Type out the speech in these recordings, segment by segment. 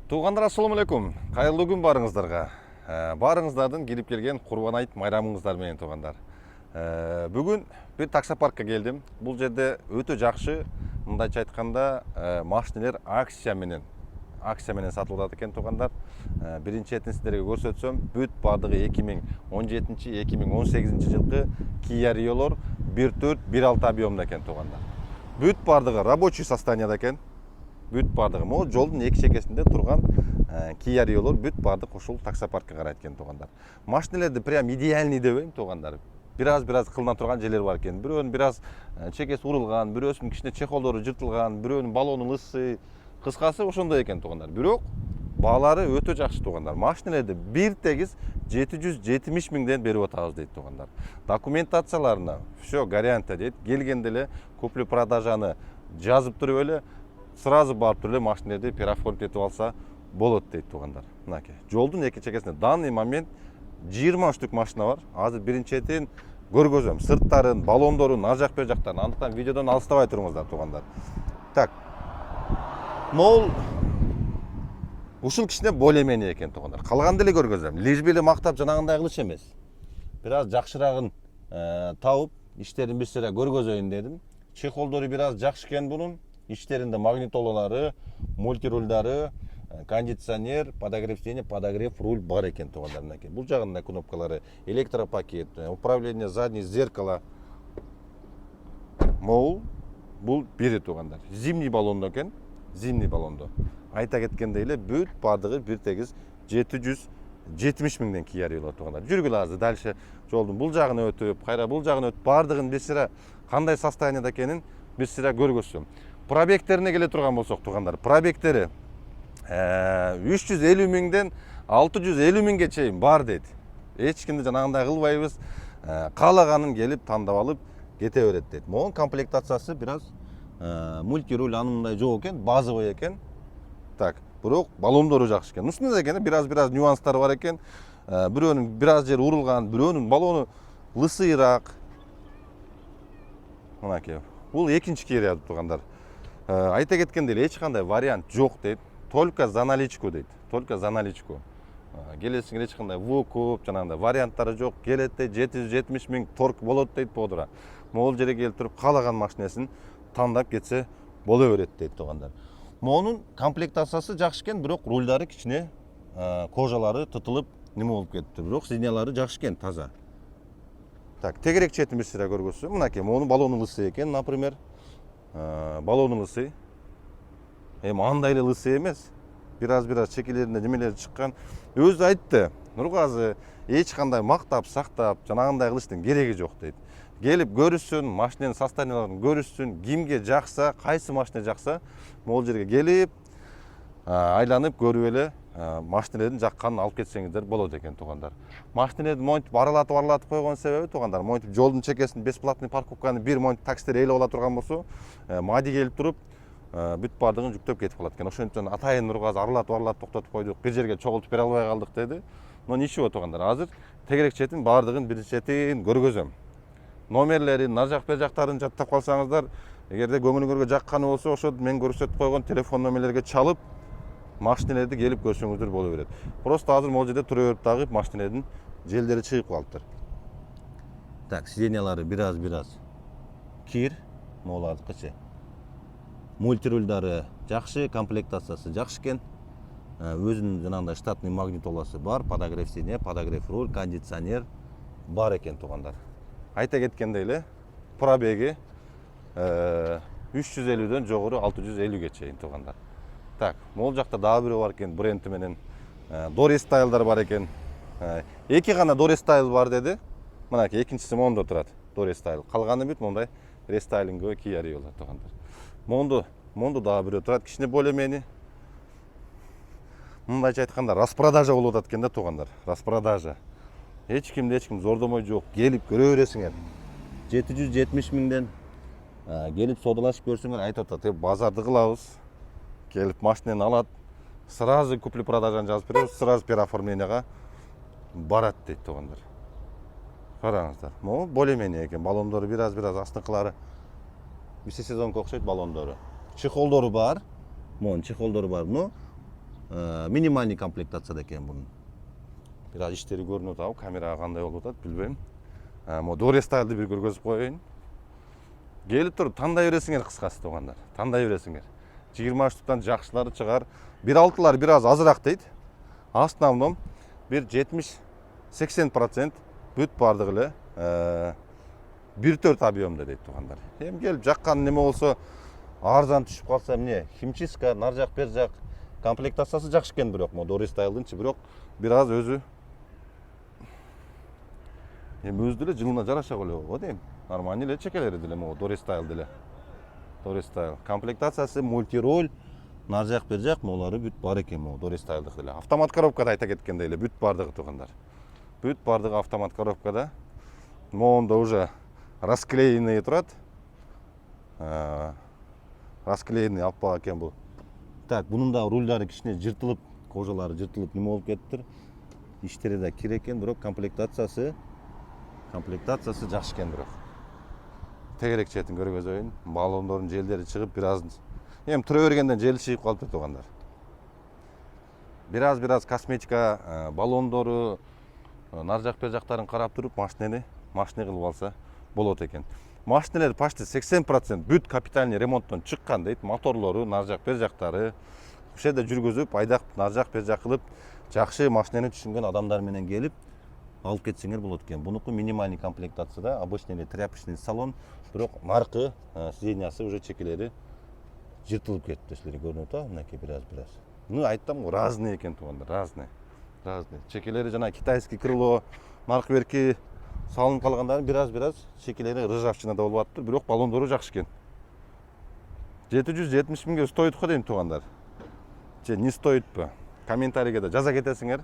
Туғандар, ассаламу алейкум. Қайырлы күн барыңыздарға. Барыңыздардың келіп келген Құрбан айт майрамыңыздар менен туғандар. Бүгін бір таксопаркқа келдім. Бұл жерде өте жақсы, мындайча айтканда, машинелер акция менен сатылып жатат экен туғандар. Биринчи сиздерге көрсөтсөм, бүт бардыгы 2017-2018 жылкы Kia Rio'лор 1.4-1.6 объемда экен туғандар. Бүт бардыгы рабочий состоянияда экен. Бүт бардыгы могу жолдун эки чекесинде турган Kia Rio'лор бүт бардык ушул таксопаркка карайт экен туғандар. Машинелерди прям идеальный дебейм туғандар. Бираз кылына турган жерлер бар экен. Бирөөнүн бираз чекеси урулган, бирөөсүнүн кичине чехолдору жыртылган, бирөөнүн баллону лысый. Кыскасы ошондой экен туғандар. Бирок баалары өтө жакшы туғандар. Машинелерди бир тегиз 770 миңден берип атабыз дейт туғандар. Документацияларына все гарантия дейт. Келгенде эле купли продажаны жазып туруп эле сразу барып туруп эле машинелерди переоформить этип алса болот дейт туғандар. Мынакей. Жолдун эки чекесинде данный момент 20 штук машина бар. Азыр биринчетин көргөзөм. Сырттарын, баллондорун, ар жак бер жактарын. Андыктан видеодон алыстабай туруңуздар туғандар. Так. Мол ушул кичине более-менее экен туғандар. Калганды эле көргөзөм. Лишь эле мактап жанагындай кылыш эмес. Бираз жакшырагын тауып, иштерин бир сыра көргөзөйүн дедим. Чехолдору бираз жакшы экен бунун. Ичтеринде магнитолалары, мультирульдары, кондиционер, подогрев сиденья, подогрев руль бар экен туғандар. Мынакей. Бул жагында кнопкалары, электропакет, управление заднее зеркало. Мол бул бири туғандар. Зимний баллондо экен. Зимний баллондо. Айта кеткендей эле бүт бардыгы бир тегиз 770 миңден Kia Rio туғандар. Жүргүлө азыр дальше жолдун бул жагына өтүп, кайра бул жагына өтүп, бардыгын бир сыра кандай состояниеда экенин бир сыра көргөзсөм. Пробегтерине келе турган болсок туғандар, пробегтери 350 миңден 650 миңге чейин бар дейт. Эч кимди жанагындай кылбайбыз. Каалаганын келип тандап алып кете берет дейт. Могун комплектациясы бираз мультируль анындай жок экен, базовый экен. Так, бирок баллондору жакшы экен. Ушунда дегенде бираз нюанстар бар экен. Бирөөнүн бираз жери урулган, бирөөнүн баллону лысыйраак. Мынакей. Бул экинчи Kia Rio туғандар. Айта кеткендей эч кандай вариант жок дейт. Только за наличку дейт. Только за наличку. Келесиңер эч кандай вукуп, жанагындай варианттары жок. Келет дейт, 770 миң торг болот дейт подура. Могул жерге келип туруп каалаган машинесин тандап кетсе боло берет дейт туғандар. Монун комплектациясы жакшы экен, бирок рульдары кичине кожалары тытылып неме болуп кетти. Бирок сиденьялары жакшы экен, таза. Так, тегерек четин бир сыра көргөзсөм, мынакей, монун баллону лысый экен, например. Баллону лысый. Андай эле лысый эмес. Бираз чекелеринде немелери чыккан. Өзү айтты, Нургазы эч кандай мактап, сактап, жанагындай кылыштын кереги жок дейт. Келип көрүшсүн, машиненин состоянияларын көрүшсүн, кимге жакса, кайсы машина жакса, могул жерге келип, айланып көрүп эле машинелердин жакканын алып кетсеңиздер болот экен туғандар. Машинелерди монтип аралатып койгон себеби туғандар, монтип жолдун чекесин бесплатный парковканы бир монтип таксилер ээлеп ала турган болсо, мади келип туруп, бүт бардыгын жүктөп кетип калат экен. Ошондон атайын Нургазы аралатып токтотуп койдук, бир жерге чогултуп бере албай калдык деди. Но ничего туғандар, азыр тегерек четин бардыгын бир четин көргөзөм. Номерлерин, нар жак бер жактарын жаттап калсаңыздар, эгерде көңүлүңөргө жакканы болсо, ошо мен көрсөтүп койгон телефон номерлерге чалып, машинелерди келип көрсөңүздөр боло берет. Просто азыр могул жерде тура берип дагы машинелердин желдери чыгып калыптыр. Так, сиденьялары бираз кир, могулардыкычы. Мультирульдары жакшы, комплектациясы жакшы экен. Өзүнүн жанагындай штатный магнитоласы бар, подогрев сиденья, подогрев руль, кондиционер бар экен туғандар. Айта кеткендей эле пробеги 350дөн жогору 650ге чейин туғандар. Так, могул жакта дагы бирөө бар экен, бренди менен Dory Style'дар бар экен. Эки гана Dory Style бар деди. Мынакей экинчиси мондо турат, Dory Style. Калганы бүт мондай рестайлингөө Kia Rio'лар туғандар. Мондо дагы бирөө турат, кичине более-менее. Мындайча айтканда распродажа болуп атат экен да туғандар. Распродажа. Эч кимди зордомой жок. Келип көрө бересиңер. 770 миңден келип содалашып көрсөңөр, айтып атат, базарды кылабыз. Келип машинени алат, сразу купли продажаны жазып беребиз, сразу переоформленияга барат дейт туғандар. Караңыздар. Могу более-менее экен. Баллондору бираз астыңкылары бисесезонко окшойт баллондору. Чехолдору бар. Монун чехолдору бар. Но минимальный комплектацияда экен бунун. Бир аз иштери көрүнүп атабы, камерага кандай болуп атат билбейм. Могу Дорестайлды бир көргөзүп коеюн. Келип туруп тандай бересиңер кыскасы туугандар. Тандай бересиңер. 20 штуктан жакшылары чыгар. 1.6-лар бир аз азыраак дейт. Основном бир 70-80% бүт бардыгы эле 1/4 объемда дейт туугандар. Эми келип жаккан неме болсо арзан түшүп калса эмне? Химчистка, нар жак, бер жак комплектациясы жакшы экен бирок, могу Дорестайлдынчы, бирок бир аз өзү эми өзү деле жылына жараша эле го дейм. Нормальный эле чекелери деле могу Дорестайл деле. Дорестайл комплектациясы мультироль, нар жак, бер жак могулары бүт бар экен могу Дорестайлдыкы деле. Автомат коробкада айта кеткендей эле бүт бардыгы туугандар. Бүт бардыгы автомат коробкада. Могунда уже расклеенный турат. Расклеенный алып бага экен бул. Так, бунун да рульдары кичине жыртылып, кожалары жыртылып неме болуп кеттир. Иштери да кир экен, бирок комплектациясы жакшы экен бирок. Тегерек четин көргөзөйүн. Баллондордун желдери чыгып, бир аз эми тура бергенден жел чыгып калыптыр туугандар. Бир аз косметика, баллондору, нар жак бер жактарын карап туруп, машина кылып алса болот экен. Машинелер почти 80% бүт капитальный ремонттон чыккан дейт. Моторлору, нар жак бер жактары ушул жерде жүргүзүп, айдак нар жак бер жак кылып, жакшы машинени түшүнгөн адамдар менен келип алып кетсеңер болот экен. Бунуку минимальный комплектацияда, обычный эле тряпочный салон, бирок наркы сиденьясы уже чекелери жыртылып кетти. Силерге көрүнүп атабы? Мынакей бир аз. Ну, айттым го, разный экен туугандар, разный. Чекелери жана китайский крыло, наркы берки салынып калгандары бир аз чекелери ржавчинада болуп атыптыр, бирок баллондору жакшы экен. 770 миңге стоит го дейм туугандар. Же не стоитпи? Комментарийге да жаза кетесиңер.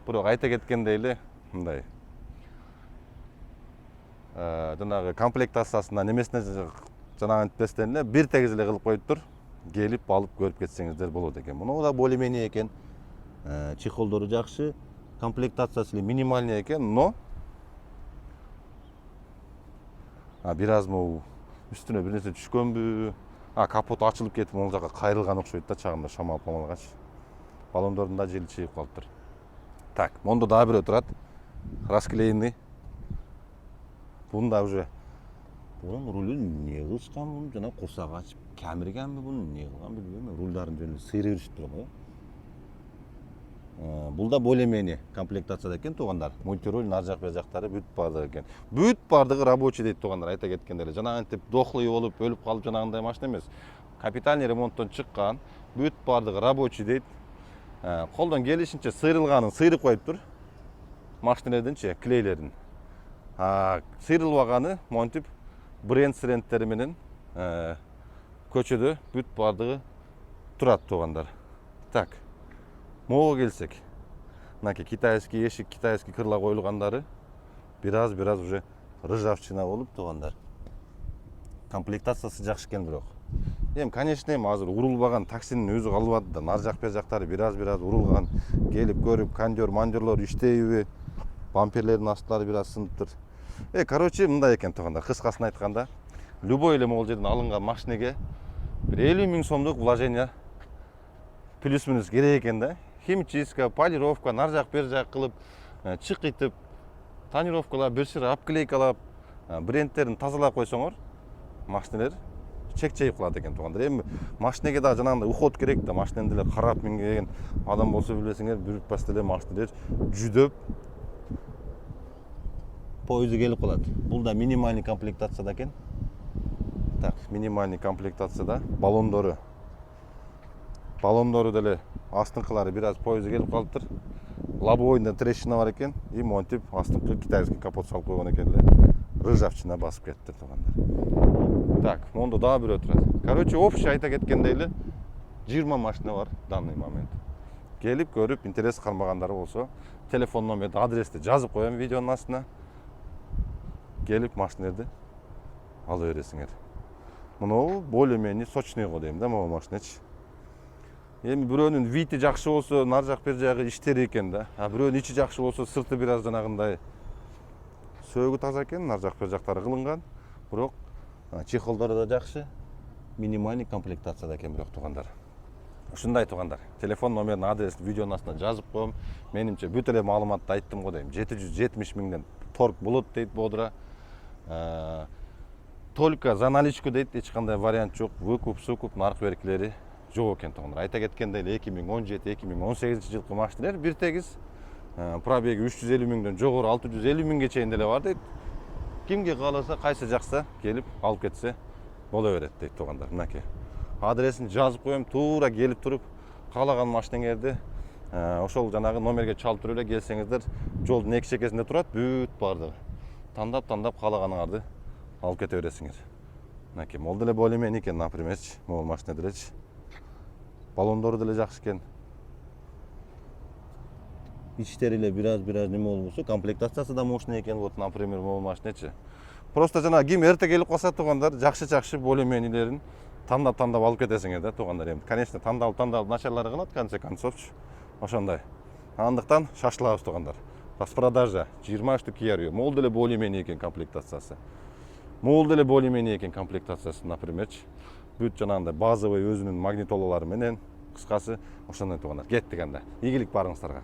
Бирок айта кеткендей эле мындай. Жанагы комплектациясына немесине жанагы антпестен эле бир тегиз эле кылып коюптур. Келип алып көрүп кетсеңиздер болот экен. Муну да более-менее экен. Чехолдору жакшы, комплектациясы минимальный экен, но бир аз могу үстүнө бир нерсе түшкөнбү? Капот ачылып кетип, могу жака кайрылган окшойт да, чагында шамалып калгач. Баллондордун да жели чыгып калыптыр. Так, мондо дагы бирөө турат. Расклеенный. Бунун да уже бунун рулу не кылышкан, бунун жана курсагы ачып камергенби, бунун не кылган билбейм. Рулдарын жөнү сыйрып жүрүштүр го. Бул да более-менее комплектацияда экен туугандар. Мультироль, нар жак бер жактары бүт бардыгы экен. Бүт бардыгы рабочий дейт туугандар, айта кеткендей эле. Жана антип дохлый болуп, өлүп калып жанагындай машина эмес. Капитальный ремонттон чыккан, бүт бардыгы рабочий дейт. Колдон келишинче сыйрылганын сыйрып коюптур. Машинелердинчи, клейлерин. Сыйрылбаганы монтип бренд-срендтери менен көчөдө бүт бардыгы турат туугандар. Так. Могу келсек. Мынакей китайский эшик, китайский крыло коюлгандары бир аз уже ржавчина болуп туугандар. Комплектациясы жакшы экен бирок. Эми конечно азыр урулбаган таксинин өзү калып атты да, нар жак бер жактары бир аз урулган. Келип көрүп, мандерлор иштейби? Бамперлердин астылары бир аз сыныптыр. Короче, мындай экен туугандар. Кыскасын айтканда, любой эле могул жерден алынган машинеге бир 50 миң сомдук вложение плюс-минус керек экен да. Химчистка, полировка, нар жак бер жак кылып, чыкытып, тонировкалап, бир сыра обклейкалап, брендтерин тазалап койсоңор, машинелер чек-чейип калат экен туугандар. Эми машинеге да жанагындай уход керек да, машинени деле карап минген адам болсо билбесиңер, бир деле машинелер жүдөп поезу келип калат. Бул да минимальный комплектацияда экен. Так, минимальный комплектацияда баллондору деле астыңкылары бир аз поезу келип калыптыр. Лобовойунда трещина бар экен. И монтип астыңкы китайский капот салып койгон экен эле. Ржавчина басып кетти туугандар. Так, мондо дагы бирөө турат. Короче, общий айта кеткендей эле 20 машина бар данный момент. Келип көрүп, интерес калмагандары болсо, телефон номерди, адрести жазып коем видеонун астына. Келип машинерди ала бересиңер. Муну более-менее сочный го дейм да, могу машинечи. Эми бирөөнүн вити жакшы болсо, нар жак бер жагы иштери экен да. Бирөөнүн ичи жакшы болсо, сырты бир аз жанагындай сөөгү таза экен, нар жак бер жактары кылынган. Бирок чехолдору да жакшы, минимальный комплектацияда экен бирок туугандар. Ушундай туугандар. Телефон номерин, адресин видеонун астына жазып коем. Менимче бүт эле маалыматты айттым го дейм. 770 миңден торг болот дейт Бодра. Только за наличку дейт, эч кандай вариант жок. Выкуп, сукуп, нарк беркилери жок экен туугандар. Айта кеткендей эле 2017-2018 жылкы машиналар бир тегиз. Пробеги 350 миңден жогору 650 миңге чейин деле бар дейт. Кимге кааласа, кайсы жакса келип алып кетсе боло берет дейт туугандар. Мынакей. Адресин жазып коем, туура келип туруп, каалаган машинеңерди ошол жанагы номерге чалып туруп эле келсеңиздер, жолдун эки чекесинде турат, бүт бардыгы. Тандап каалаганыңарды алып кете бересиңер. Мынакей, могул деле более-менее экен, напримерчи, могул машина делечи. Баллондору деле жакшы экен. Ичтери эле бир аз неме болбосо, комплектациясы да мощный экен, вот, например, могул машинечи. Просто жана ким эрте келип калса туугандар, жакшы более-менелерин тандап алып кетесиңер да туугандар. Эми, конечно, тандалып начарлары калат, в конце концовчу. Ошондой. Андыктан шашылабыз туугандар. Распродажа 20 штук Kia Rio. Могул деле более-менее экен комплектациясы. Напримерчи. Бүт жанагындай базовый өзүнүн магнитолалары менен, кыскасы ошондой туугандар. Кеттик анда. Ийгилик барыңыздарга.